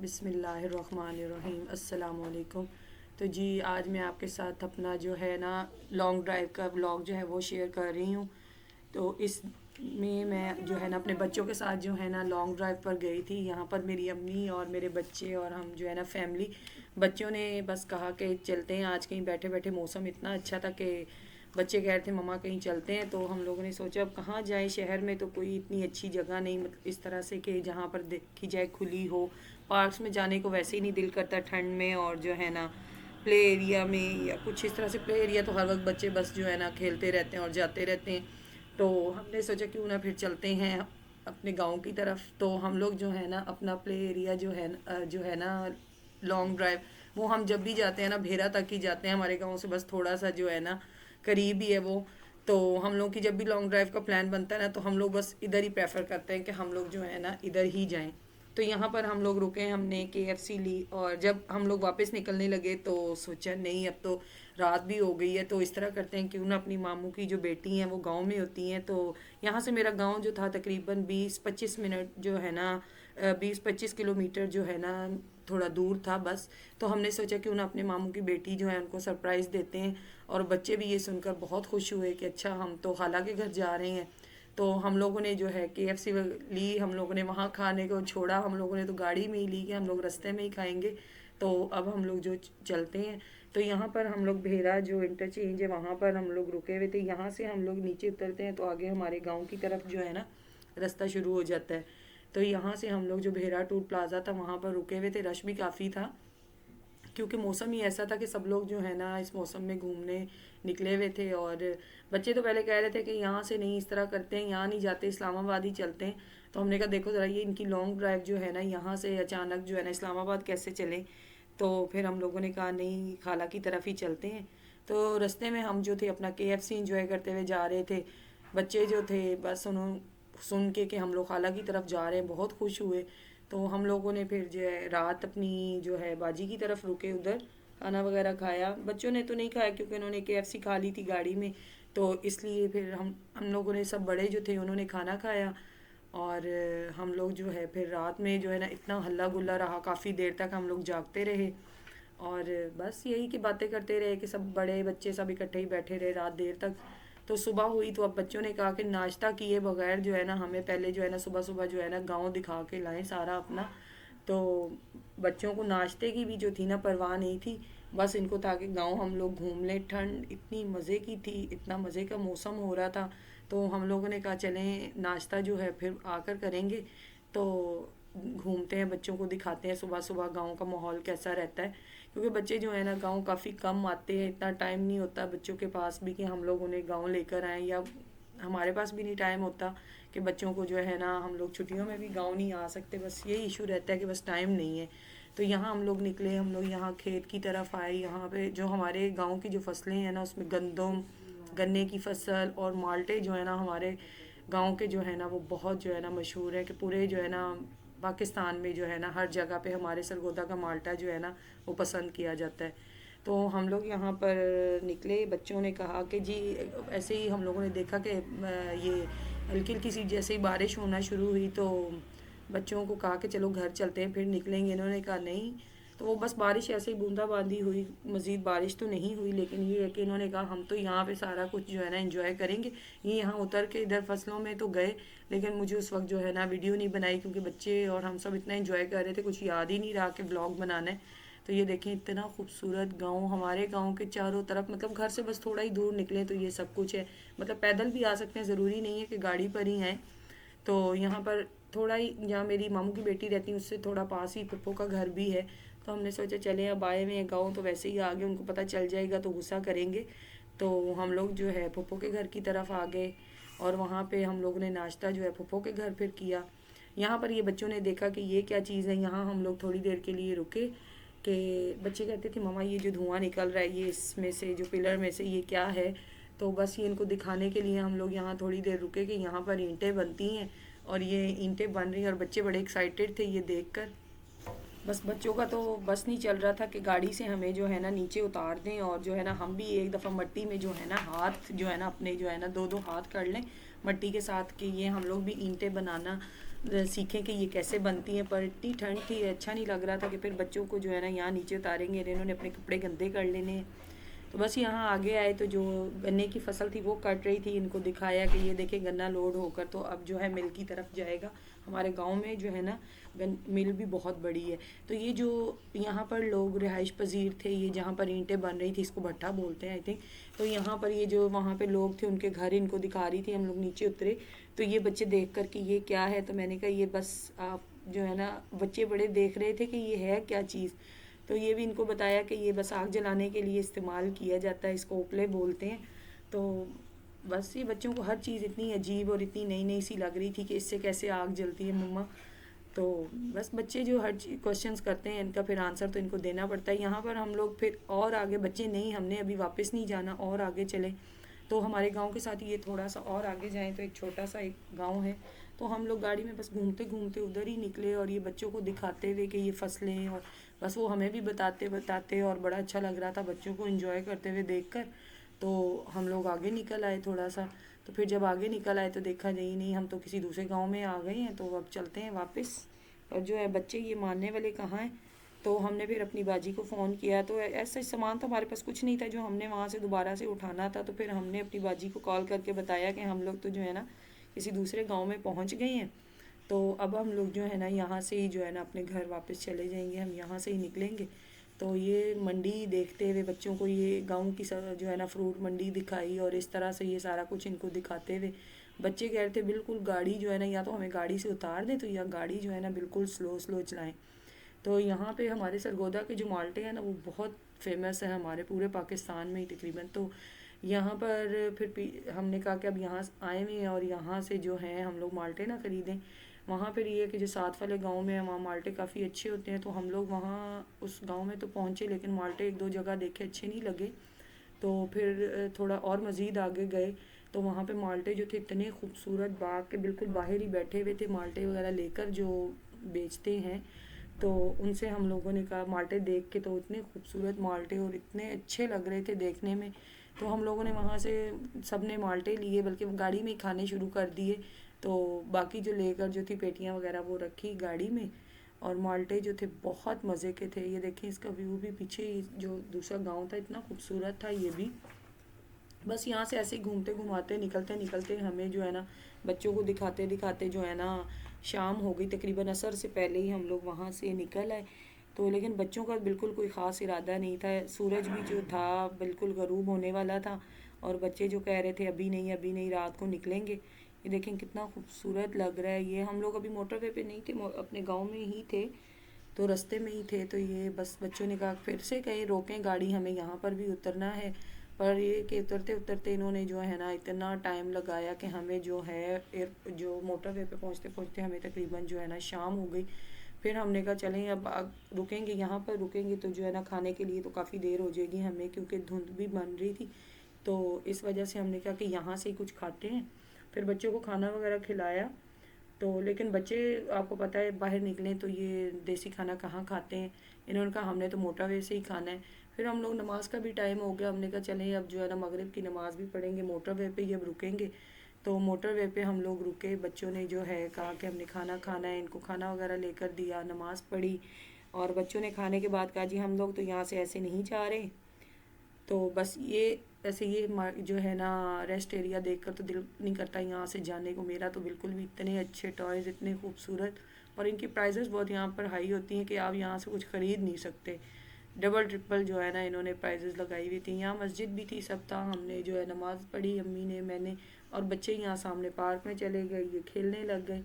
बिस्मिल्लाहिर्रहमानिर्रहीम अस्सलाम वालेकुम। तो जी आज मैं आपके साथ अपना जो है ना लॉन्ग ड्राइव का व्लॉग जो है वो शेयर कर रही हूँ। तो इसमें मैं जो है ना अपने बच्चों के साथ जो है ना लॉन्ग ड्राइव पर गई थी। यहाँ पर मेरी अम्मी और मेरे बच्चे और हम जो है ना फैमिली, बच्चों ने बस कहा कि चलते हैं आज कहीं। बैठे बैठे मौसम इतना अच्छा था कि बच्चे कह रहे थे मम्मा कहीं चलते हैं। तो हम लोगों ने सोचा अब कहाँ जाएं, शहर में तो कोई इतनी अच्छी जगह नहीं, मतलब इस तरह से कि जहाँ पर देखी जाए खुली हो। पार्क्स में जाने को वैसे ही नहीं दिल करता ठंड में, और जो है ना प्ले एरिया में या कुछ इस तरह से। प्ले एरिया तो हर वक्त बच्चे बस जो है ना खेलते रहते हैं और जाते रहते हैं। तो हमने सोचा क्यों ना फिर चलते हैं अपने गांव की तरफ। तो हम लोग जो है ना अपना प्ले एरिया जो है ना लॉन्ग ड्राइव, वो हम जब भी जाते हैं ना भेरा तक ही जाते हैं। हमारे गांव से बस थोड़ा सा जो है ना करीब ही है वो। तो हम लोग की जब भी लॉन्ग ड्राइव का प्लान बनता है ना तो हम लोग बस इधर ही प्रेफर करते हैं कि हम लोग जो है ना इधर ही जाएं। तो यहाँ पर हम लोग रुके, हमने KFC ली, और जब हम लोग वापस निकलने लगे तो सोचा नहीं अब तो रात भी हो गई है, तो इस तरह करते हैं क्यों ना अपनी मामू की जो बेटी हैं वो गांव में होती हैं। तो यहाँ से मेरा गांव जो था तकरीबन 20-25 मिनट जो है ना 20-25 किलोमीटर जो है ना थोड़ा दूर था बस। तो हमने सोचा क्यों ना अपने मामू की बेटी जो है उनको सरप्राइज़ देते हैं। और बच्चे भी ये सुनकर बहुत खुश हुए कि अच्छा हम तो खाला के घर जा रहे हैं। तो हम लोगों ने जो है KFC ली, हम लोगों ने वहाँ खाने को छोड़ा। हम लोगों ने तो गाड़ी में ही ली कि हम लोग रास्ते में ही खाएंगे। तो अब हम लोग जो चलते हैं, तो यहाँ पर हम लोग भेरा जो इंटरचेंज है वहाँ पर हम लोग रुके हुए थे। यहाँ से हम लोग नीचे उतरते हैं तो आगे हमारे गांव की तरफ जो है ना रास्ता शुरू हो जाता है। तो यहाँ से हम लोग जो भेरा टूर प्लाजा था वहाँ पर रुके हुए थे। रश भी काफ़ी था क्योंकि मौसम ही ऐसा था कि सब लोग जो है ना इस मौसम में घूमने निकले हुए थे। और बच्चे तो पहले कह रहे थे कि यहाँ से नहीं, इस तरह करते हैं, यहाँ नहीं जाते, इस्लामाबाद ही चलते हैं। तो हमने कहा देखो ज़रा ये इनकी लॉन्ग ड्राइव जो है ना यहाँ से अचानक जो है ना इस्लामाबाद कैसे चलें। तो फिर हम लोगों ने कहा नहीं, खाला की तरफ ही चलते हैं। तो रास्ते में हम जो थे अपना KFC इंजॉय करते हुए जा रहे थे। बच्चे जो थे बस उन्होंने सुन के कि हम लोग खाला की तरफ जा रहे हैं बहुत खुश हुए। तो हम लोगों ने फिर जो है रात अपनी जो है बाजी की तरफ रुके, उधर खाना वगैरह खाया। बच्चों ने तो नहीं खाया क्योंकि उन्होंने KFC खा ली थी गाड़ी में। तो इसलिए फिर हम लोगों ने, सब बड़े जो थे उन्होंने खाना खाया। और हम लोग जो है फिर रात में जो है ना इतना हल्ला गुल्ला रहा, काफ़ी देर तक हम लोग जागते रहे। और बस यही कि बातें करते रहे कि सब बड़े बच्चे सब इकट्ठे ही बैठे रहे रात देर तक। तो सुबह हुई तो अब बच्चों ने कहा कि नाश्ता किए बगैर जो है ना हमें पहले जो है ना सुबह सुबह जो है ना गांव दिखा के लाएं सारा अपना। तो बच्चों को नाश्ते की भी जो थी ना परवाह नहीं थी। बस इनको था कि गाँव हम लोग घूम लें। ठंड इतनी मज़े की थी, इतना मज़े का मौसम हो रहा था। तो हम लोगों ने कहा चलें नाश्ता जो है फिर आकर करेंगे। तो घूमते हैं, बच्चों को दिखाते हैं सुबह सुबह गांव का माहौल कैसा रहता है। क्योंकि बच्चे जो है ना गांव काफ़ी कम आते हैं, इतना टाइम नहीं होता बच्चों के पास भी कि हम लोग उन्हें गांव लेकर आएँ, या हमारे पास भी नहीं टाइम होता कि बच्चों को जो है ना हम लोग छुट्टियों में भी गांव नहीं आ सकते। बस यही इशू रहता है कि बस टाइम नहीं है। तो यहाँ हम लोग निकले, हम लोग यहाँ खेत की तरफ आए। यहाँ पे जो हमारे गांव की जो फसलें हैं ना उसमें गंदम, गन्ने की फसल और माल्टे जो है ना हमारे गांव के जो है ना वो बहुत जो है ना मशहूर है कि पूरे जो है ना पाकिस्तान में जो है ना हर जगह पे हमारे सरगोदा का माल्टा जो है ना वो पसंद किया जाता है। तो हम लोग यहाँ पर निकले, बच्चों ने कहा कि जी, ऐसे ही हम लोगों ने देखा कि ये हल्की हल्की सी जैसे ही बारिश होना शुरू हुई तो बच्चों को कहा कि चलो घर चलते हैं फिर निकलेंगे। इन्होंने कहा नहीं। तो वो बस बारिश ऐसे ही बूंदाबांदी हुई, मज़ीद बारिश तो नहीं हुई। लेकिन ये है कि इन्होंने कहा हम तो यहाँ पे सारा कुछ जो है ना एंजॉय करेंगे। ये यहाँ उतर के इधर फसलों में तो गए, लेकिन मुझे उस वक्त जो है ना वीडियो नहीं बनाई क्योंकि बच्चे और हम सब इतना एंजॉय कर रहे थे, कुछ याद ही नहीं रहा कि ब्लॉग बनाना है। तो ये देखें इतना खूबसूरत गांव, हमारे गांव के चारों तरफ, मतलब घर से बस थोड़ा ही दूर निकले तो ये सब कुछ है। मतलब पैदल भी आ सकते हैं, ज़रूरी नहीं है कि गाड़ी पर ही आएँ। तो यहाँ पर थोड़ा ही, जहाँ मेरी मामू की बेटी रहती है उससे थोड़ा पास ही पप्पो का घर भी है। तो हमने सोचा चले अब आए हुए हैं गाँव तो वैसे ही आगे उनको पता चल जाएगा तो गुस्सा करेंगे। तो हम लोग जो है पप्पो के घर की तरफ आ गए, और वहाँ पे हम लोगों ने नाश्ता जो है पप्पो के घर फिर किया। यहाँ पर ये बच्चों ने देखा कि ये क्या चीज़ है। यहाँ हम लोग थोड़ी देर के लिए रुके कि बच्चे कहते थे मम्मा ये जो धुआं निकल रहा है ये इसमें से जो पिलर में से ये क्या है। तो बस ये इनको दिखाने के लिए हम लोग यहाँ थोड़ी देर रुके कि यहाँ पर ईंटें बनती हैं, और ये ईंटें बन रही हैं। और बच्चे बड़े एक्साइटेड थे ये देखकर। बस बच्चों का तो बस नहीं चल रहा था कि गाड़ी से हमें जो है ना नीचे उतार दें, और जो है ना हम भी एक दफ़ा मट्टी में जो है ना हाथ जो है ना अपने जो है ना दो दो हाथ कर लें मट्टी के साथ कि ये हम लोग भी ईंटें बनाना सीखें कि ये कैसे बनती हैं। पर इतनी ठंड थी, अच्छा नहीं लग रहा था कि फिर बच्चों को जो है ना यहाँ नीचे उतारेंगे, इन्होंने अपने कपड़े गंदे कर लेने हैं। तो बस यहाँ आगे आए तो जो गन्ने की फसल थी वो कट रही थी, इनको दिखाया कि ये देखें गन्ना लोड होकर तो अब जो है मिल की तरफ जाएगा। हमारे गांव में जो है ना मिल भी बहुत बड़ी है। तो ये जो यहाँ पर लोग रिहाइश पजीर थे, ये जहाँ पर ईंटें बन रही थी इसको भट्टा बोलते हैं आई थिंक। तो यहाँ पर ये जो वहाँ पे लोग थे उनके घर इनको दिखा रही थी, हम लोग नीचे उतरे तो ये बच्चे देख कर कि ये क्या है। तो मैंने कहा ये बस आप जो है ना, बच्चे बड़े देख रहे थे कि ये है क्या चीज़। तो ये भी इनको बताया कि ये बस आग जलाने के लिए इस्तेमाल किया जाता है, इसको उपले बोलते हैं। तो बस ये बच्चों को हर चीज़ इतनी अजीब और इतनी नई नई सी लग रही थी कि इससे कैसे आग जलती है मम्मा। तो बस बच्चे जो हर चीज़ क्वेश्चंस करते हैं, इनका फिर आंसर तो इनको देना पड़ता है। यहाँ पर हम लोग फिर और आगे बच्चे नहीं, हमने अभी वापस नहीं जाना और आगे चले। तो हमारे गांव के साथ ये थोड़ा सा और आगे जाएं तो एक छोटा सा एक गांव है। तो हम लोग गाड़ी में बस घूमते घूमते उधर ही निकले और ये बच्चों को दिखाते हुए कि ये फसलें, और बस वो हमें भी बताते बताते, और बड़ा अच्छा लग रहा था बच्चों को एंजॉय करते हुए देखकर। तो हम लोग आगे निकल आए थोड़ा सा। तो फिर जब आगे निकल आए तो देखा नहीं, हम तो किसी दूसरे गांव में आ गए हैं, तो अब चलते हैं वापस। और जो है बच्चे ये मानने वाले कहाँ हैं। तो हमने फिर अपनी बाजी को फ़ोन किया, तो ऐसा सामान तो हमारे पास कुछ नहीं था जो हमने वहाँ से दोबारा से उठाना था। तो फिर हमने अपनी बाजी को कॉल करके बताया कि हम लोग तो जो है ना किसी दूसरे गांव में पहुँच गए हैं। तो अब हम लोग जो है ना यहाँ से ही जो है ना अपने घर वापस चले जाएंगे, हम यहाँ से ही निकलेंगे। तो ये मंडी देखते हुए बच्चों को ये गांव की जो है ना फ्रूट मंडी दिखाई, और इस तरह से ये सारा कुछ इनको दिखाते हुए बच्चे कह रहे थे बिल्कुल गाड़ी जो है ना, या तो हमें गाड़ी से उतार दें तो या गाड़ी जो है ना बिल्कुल स्लो स्लो चलाएं। तो यहाँ पे हमारे सरगोदा के जो माल्टे हैं ना वो बहुत फेमस है हमारे पूरे पाकिस्तान में ही तकरीबन। तो यहाँ पर फिर हमने कहा कि अब यहाँ आए हुए हैं और यहाँ से जो है हम लोग माल्टे ना ख़रीदें। वहाँ फिर ये है कि जो साथ वाले गांव में है वहाँ माल्टे काफ़ी अच्छे होते हैं। तो हम लोग वहाँ उस गांव में तो पहुँचे, लेकिन माल्टे एक दो जगह देखे अच्छे नहीं लगे। तो फिर थोड़ा और मज़ीद आगे गए तो वहाँ पे माल्टे जो थे इतने खूबसूरत, बाग के बिल्कुल बाहर ही बैठे हुए थे माल्टे वगैरह लेकर जो बेचते हैं। तो उनसे हम लोगों ने कहा माल्टे देख के, तो इतने खूबसूरत माल्टे और इतने अच्छे लग रहे थे देखने में। तो हम लोगों ने वहाँ से सब ने माल्टे लिए, बल्कि गाड़ी में ही खाने शुरू कर दिए। तो बाकी जो लेकर जो थी पेटियाँ वगैरह वो रखी गाड़ी में। और माल्टे जो थे बहुत मज़े के थे। ये देखें इसका व्यू भी पीछे जो दूसरा गांव था इतना खूबसूरत था ये भी। बस यहाँ से ऐसे ही घूमते घुमाते निकलते निकलते हमें जो है ना बच्चों को दिखाते दिखाते जो है ना शाम हो गई, तकरीबन असर से पहले ही हम लोग वहाँ से निकल आए। तो लेकिन बच्चों का बिल्कुल कोई ख़ास इरादा नहीं था, सूरज भी जो था बिल्कुल गरूब होने वाला था। और बच्चे जो कह रहे थे अभी नहीं अभी नहीं, रात को निकलेंगे। ये देखें कितना खूबसूरत लग रहा है। ये हम लोग अभी मोटरवे पे नहीं थे, अपने गांव में ही थे, तो रास्ते में ही थे। तो ये बस बच्चों ने कहा फिर से कहीं रोकें गाड़ी, हमें यहाँ पर भी उतरना है। पर ये कि उतरते उतरते इन्होंने जो है ना इतना टाइम लगाया कि हमें जो है जो मोटरवे पे पहुँचते पहुँचते हमें तकरीबन जो है ना शाम हो गई। फिर हमने कहा चलें अब रुकेंगे, यहाँ पर रुकेंगे तो जो है ना खाने के लिए तो काफ़ी देर हो जाएगी हमें, क्योंकि धुंध भी बन रही थी। तो इस वजह से हमने कहा कि यहाँ से ही कुछ खाते हैं। फिर बच्चों को खाना वगैरह खिलाया। तो लेकिन बच्चे आपको पता है बाहर निकलें तो ये देसी खाना कहाँ खाते हैं। इन्होंने कहा हमने तो मोटावे से ही खाना है। फिर हम लोग नमाज का भी टाइम हो गया, हमने कहा चलें अब जो है ना मगरिब की नमाज़ भी पढ़ेंगे, मोटरवे पे ही अब रुकेंगे। तो मोटरवे पे हम लोग रुके, बच्चों ने जो है कहा कि हमने खाना खाना है, इनको खाना वगैरह लेकर दिया, नमाज़ पढ़ी। और बच्चों ने खाने के बाद कहा जी हम लोग तो यहाँ से ऐसे नहीं जा रहे। तो बस ये ऐसे ये जो है ना रेस्ट एरिया देखकर तो दिल नहीं करता यहाँ से जाने को मेरा तो बिल्कुल भी। इतने अच्छे टॉयज़, इतने खूबसूरत, और इनकी प्राइसेस बहुत यहाँ पर हाई होती हैं कि आप यहाँ से कुछ ख़रीद नहीं सकते। डबल ट्रिपल जो है ना इन्होंने प्राइजेस लगाई हुई थी। यहाँ मस्जिद भी थी, सब था। हमने जो है नमाज़ पढ़ी, अम्मी ने, मैंने, और बच्चे यहाँ सामने पार्क में चले गए, ये खेलने लग गए।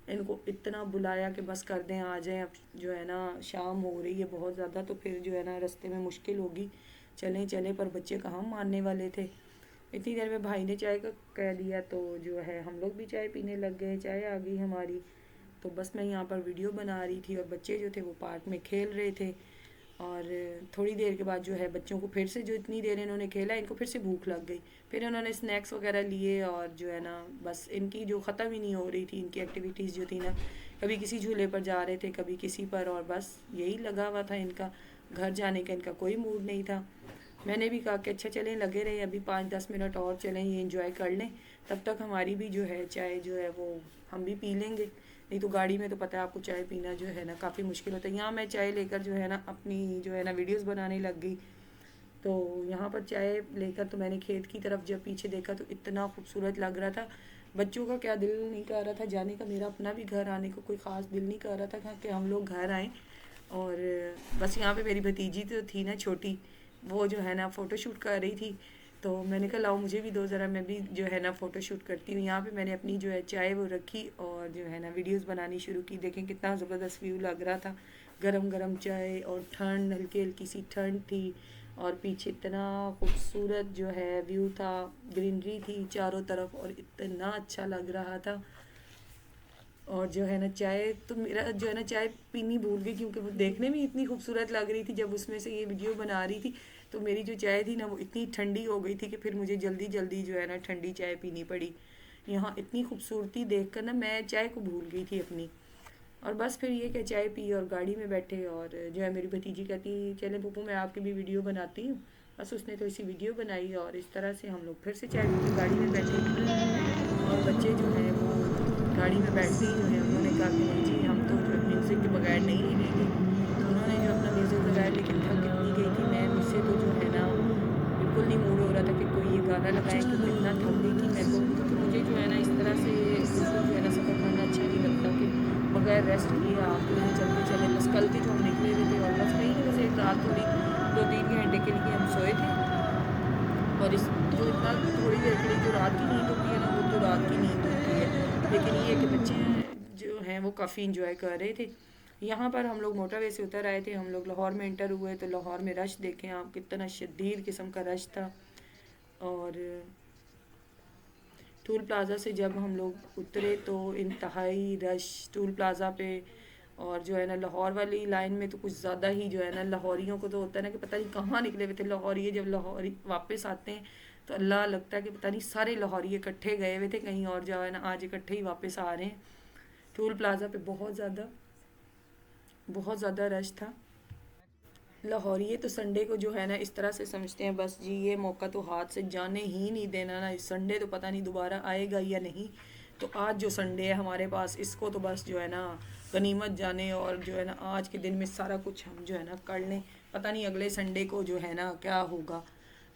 इनको इतना बुलाया कि बस कर दें आ जाएं, अब जो है ना शाम हो रही है बहुत ज़्यादा, तो फिर जो है ना रास्ते में मुश्किल होगी, चलें चलें। पर बच्चे कहाँ मानने वाले थे। इतनी देर में भाई ने चाय का कह दिया, तो जो है हम लोग भी चाय पीने लग गए, चाय आ गई हमारी। तो बस मैं यहाँ पर वीडियो बना रही थी और बच्चे जो थे वो पार्क में खेल रहे थे। और थोड़ी देर के बाद जो है बच्चों को फिर से, जो इतनी देर इन्होंने खेला, इनको फिर से भूख लग गई। फिर इन्होंने स्नैक्स वगैरह लिए, और जो है ना बस इनकी जो ख़त्म ही नहीं हो रही थी, इनकी एक्टिविटीज़ जो थी ना, कभी किसी झूले पर जा रहे थे, कभी किसी पर, और बस यही लगा हुआ था इनका। घर जाने का इनका कोई मूड नहीं था। मैंने भी कहा कि अच्छा चलें, लगे रहे अभी 5-10 मिनट और चलें, ये इंजॉय कर लें, तब तक हमारी भी जो है चाय जो है वो हम भी पी लेंगे। नहीं तो गाड़ी में तो पता है आपको चाय पीना जो है ना काफ़ी मुश्किल होता है। यहाँ मैं चाय लेकर जो है ना अपनी जो है ना वीडियोस बनाने लग गई। तो यहाँ पर चाय लेकर तो मैंने खेत की तरफ जब पीछे देखा तो इतना खूबसूरत लग रहा था। बच्चों का क्या दिल नहीं कर रहा था जाने का, मेरा अपना भी घर आने को कोई ख़ास दिल नहीं कर रहा था कि हम लोग घर आएँ। और बस यहाँ पे मेरी भतीजी तो थी ना छोटी, वो जो है ना फ़ोटो शूट कर रही थी। तो मैंने कहा लाओ मुझे भी दो ज़रा, मैं भी जो है ना फ़ोटो शूट करती हूँ। यहाँ पे मैंने अपनी जो है चाय वो रखी और जो है ना वीडियोस बनानी शुरू की। देखें कितना ज़बरदस्त व्यू लग रहा था, गरम गरम चाय और ठंड, हल्की हल्की सी ठंड थी और पीछे इतना खूबसूरत जो है व्यू था, ग्रीनरी थी चारों तरफ और इतना अच्छा लग रहा था। और जो है ना चाय तो मेरा जो है ना चाय पीनी भूल गई क्योंकि वो देखने में इतनी खूबसूरत लग रही थी। जब उसमें से ये वीडियो बना रही थी तो मेरी जो चाय थी ना वो इतनी ठंडी हो गई थी कि फिर मुझे जल्दी जल्दी जो है ना ठंडी चाय पीनी पड़ी। यहाँ इतनी खूबसूरती देख कर ना मैं चाय को भूल गई थी अपनी। और बस फिर ये कि चाय पी और गाड़ी में बैठे और जो है मेरी भतीजी कहती चले पप्पू मैं आपकी भी वीडियो बनाती हूँ। बस उसने तो इसी वीडियो बनाई और इस तरह से हम लोग फिर से चाय पी के गाड़ी में बैठे। और बच्चे जो हैं वो गाड़ी में बैठते ही जो है उन्होंने कहा कि नहीं जी हम तो जो है म्यूज़िक के बगैर नहीं हिलेंगे। तो उन्होंने जो अपना म्यूज़िक लगाया, लेकिन थक इतनी गई थी मैं, मुझसे तो जो है ना बिल्कुल नहीं मूड हो रहा था कि कोई ये गाना लगाए क्योंकि इतना थक गई थी मैं तो। क्योंकि मुझे जो है ना इस तरह से बिल्कुल जो है ना सफ़र करना अच्छा नहीं लगता कि बगैर रेस्ट किए आप जो है चलते चले। बस कल के जो हम निकले हुए थे और बस कहीं ना बस एक रात थोड़ी 2-3 घंटे के लिए हम सोए थे। और इस जो इतना थोड़ी देर के लिए जो रात की नींद होती है ना वो तो रात की नींद होती है, लेकिन ये कि बच्चे जो हैं वो काफ़ी इंजॉय कर रहे थे। यहाँ पर हम लोग मोटरवे से उतर आए थे, हम लोग लाहौर में इंटर हुए तो लाहौर में रश देखें आप, कितना शदीद किस्म का रश था। और टूल प्लाज़ा से जब हम लोग उतरे तो इंतहाई रश टूल प्लाज़ा पे। और जो है ना लाहौर वाली लाइन में तो कुछ ज़्यादा ही जो है ना लाहौरियों को तो होता है ना कि पता नहीं कहाँ निकले हुए थे लाहौरी। जब लाहौरी वापस आते हैं तो अल्लाह लगता है कि पता नहीं सारे लाहौरी इकट्ठे गए हुए थे कहीं और, जो है ना आज इकट्ठे ही वापस आ रहे हैं। टूल प्लाज़ा पे बहुत ज़्यादा रश था। लाहौरी तो संडे को जो है ना इस तरह से समझते हैं बस जी ये मौका तो हाथ से जाने ही नहीं देना ना, संडे तो पता नहीं दोबारा आएगा या नहीं। तो आज जो संडे है हमारे पास इसको तो बस जो है ना गनीमत जाने और जो है ना आज के दिन में सारा कुछ हम जो है ना कर लें, पता नहीं अगले संडे को जो है ना क्या होगा।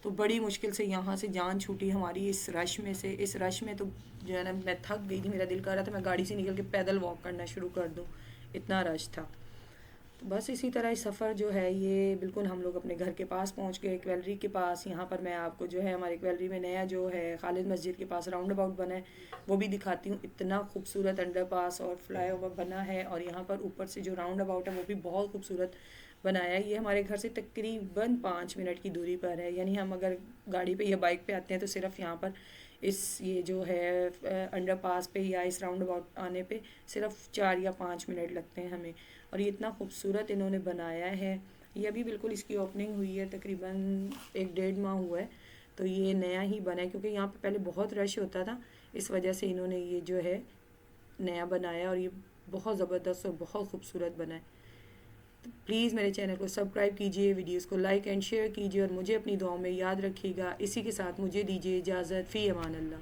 तो बड़ी मुश्किल से यहाँ से जान छूटी हमारी इस रश में से। इस रश में तो जो है ना मैं थक गई थी, मेरा दिल कर रहा था मैं गाड़ी से निकल के पैदल वॉक करना शुरू कर दूँ, इतना रश था। तो बस इसी तरह ही सफ़र जो है ये बिल्कुल हम लोग अपने घर के पास पहुंच गए, क्वेलरी के पास। यहाँ पर मैं आपको जो है हमारे क्वेलरी में नया जो है खालिद मस्जिद के पास राउंड अबाउट बना है वो भी दिखाती हूँ। इतना खूबसूरत अंडर पास और फ्लाई ओवर बना है और यहाँ पर ऊपर से जो राउंड अबाउट है वो भी बहुत खूबसूरत बनाया है। ये हमारे घर से तकरीबन 5 मिनट की दूरी पर है, यानी हम अगर गाड़ी पे या बाइक पे आते हैं तो सिर्फ यहाँ पर इस ये जो है अंडर पास पे या इस राउंड अबाउट आने पे सिर्फ 4 या 5 मिनट लगते हैं हमें। और ये इतना खूबसूरत इन्होंने बनाया है। ये अभी बिल्कुल इसकी ओपनिंग हुई है, तकरीबन 1-1.5 माह हुआ है। तो ये नया ही बना है क्योंकि यहाँ पे पहले बहुत रश होता था, इस वजह से इन्होंने ये जो है नया बनाया और ये बहुत ज़बरदस्त और बहुत खूबसूरत बना है। तो प्लीज़ मेरे चैनल को सब्सक्राइब कीजिए, वीडियोस को लाइक एंड शेयर कीजिए और मुझे अपनी दुआओं में याद रखिएगा। इसी के साथ मुझे दीजिए इजाज़त। फ़ी अमान अल्लाह।